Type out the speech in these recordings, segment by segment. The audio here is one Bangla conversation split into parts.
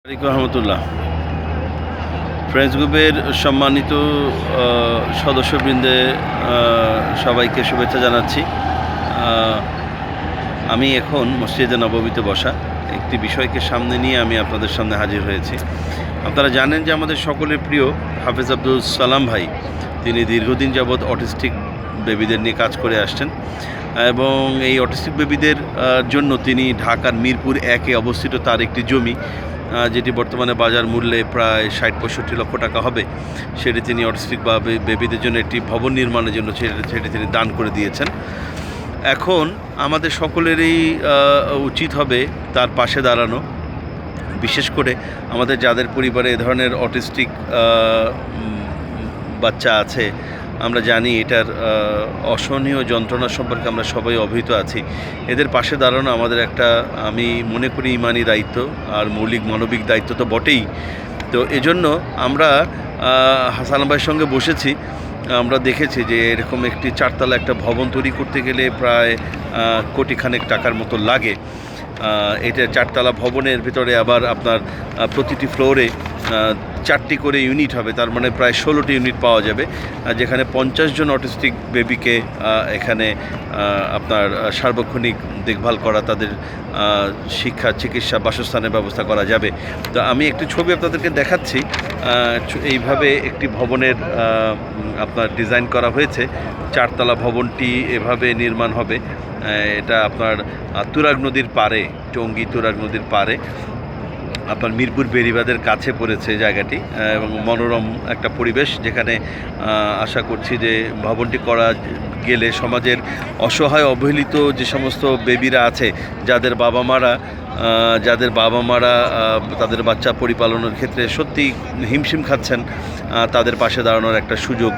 আলাইকুম রহমতুল্লাহ। ফ্রেন্ডস গ্রুপের সম্মানিত সদস্যবৃন্দে সবাইকে শুভেচ্ছা জানাচ্ছি। আমি এখন মসজিদে নববীতে বসা একটি বিষয়কে সামনে নিয়ে আমি আপনাদের সামনে হাজির হয়েছি। আপনারা জানেন যে আমাদের সকলের প্রিয় হাফেজ আব্দুল সালাম ভাই, তিনি দীর্ঘদিন যাবৎ অটিস্টিক বেবিদের নিয়ে কাজ করে আসছেন এবং এই অটিস্টিক বেবিদের জন্য তিনি ঢাকার মিরপুর 1-এ অবস্থিত তার একটি জমি, যেটি বর্তমানে বাজার মূল্যে প্রায় 60-65 লক্ষ টাকা হবে, সেটি তিনি অটিস্টিক বা বেবিদের জন্য একটি ভবন নির্মাণের জন্য সেটি তিনি দান করে দিয়েছেন। এখন আমাদের সকলেরই উচিত হবে তার পাশে দাঁড়ানো, বিশেষ করে আমাদের যাদের পরিবারে এ ধরনের অটিস্টিক বাচ্চা আছে। আমরা জানি এটার অসহনীয় যন্ত্রণা সম্পর্কে আমরা সবাই অবহিত আছি। এদের পাশে দাঁড়ানো আমাদের একটা, আমি মনে করি, ইমানি দায়িত্ব আর মৌলিক মানবিক দায়িত্ব তো বটেই। তো এজন্য আমরা হাসান ভাইয়ের সঙ্গে বসেছি। আমরা দেখেছি যে এরকম একটি 4তলা একটা ভবন তৈরি করতে গেলে প্রায় কোটিখানেক টাকার মতো লাগে। এটা 4তলা ভবনের ভিতরে আবার আপনার প্রতিটি ফ্লোরে 4টি করে ইউনিট হবে, তার মানে প্রায় 16টি ইউনিট পাওয়া যাবে, যেখানে 50 জন অটিস্টিক বেবিকে এখানে আপনার সার্বক্ষণিক দেখভাল করা, তাদের শিক্ষা, চিকিৎসা, বাসস্থানের ব্যবস্থা করা যাবে। তো আমি একটি ছবি আপনাদেরকে দেখাচ্ছি। এইভাবে একটি ভবনের আপনার ডিজাইন করা হয়েছে। 4তলা ভবনটি এভাবে নির্মাণ হবে। এটা আপনার তুরাগ নদীর পাড়ে, টঙ্গী তুরাগ নদীর পাড়ে, আপনার মিরপুর বেড়িবাঁধের কাছে পড়েছে জায়গাটি, এবং মনোরম একটা পরিবেশ, যেখানে আশা করছি যে ভবনটি করা গেলে সমাজের অসহায় অবহেলিত যে সমস্ত বেবিরা আছে, যাদের বাবা মারা তাদের বাচ্চা পরিপালনের ক্ষেত্রে সত্যি হিমশিম খাচ্ছেন, তাদের পাশে দাঁড়ানোর একটা সুযোগ,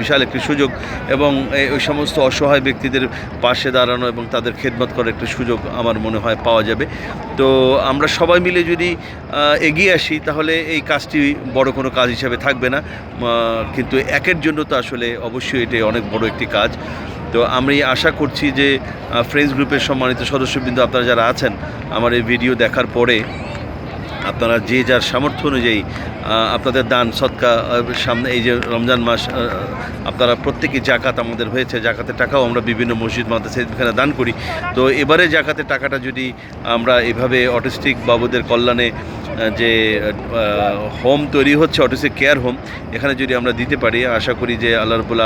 বিশাল একটি সুযোগ, এবং ওই সমস্ত অসহায় ব্যক্তিদের পাশে দাঁড়ানো এবং তাদের খেদমত করার একটা সুযোগ আমার মনে হয় পাওয়া যাবে। তো আমরা সবাই মিলে যদি এগিয়ে আসি, তাহলে এই কাজটি বড় কোনো কাজ হিসেবে থাকবে না, কিন্তু একের জন্য তো আসলে অবশ্যই এটি অনেক বড় একটি কাজ। তো আমি আশা করছি যে ফ্রেন্ডস গ্রুপের সম্মানিত সদস্যবৃন্দ, আপনারা যারা আছেন, আমার এই ভিডিও দেখার পরে আপনারা যে যার সামর্থ্য অনুযায়ী আপনাদের দান সদকা, সামনে এই যে রমজান মাস, আপনারা প্রত্যেকেই জাকাত আমাদের হয়েছে, জাকাতের টাকাও আমরা বিভিন্ন মসজিদ মাদ্রাসা এখানে দান করি। তো এবারে জাকাতের টাকাটা যদি আমরা এভাবে অটিস্টিক বাবুদের কল্যাণে যে হোম তৈরি হচ্ছে, অটিস্টিক কেয়ার হোম, এখানে যদি আমরা দিতে পারি, আশা করি যে আল্লাহ রাব্বুল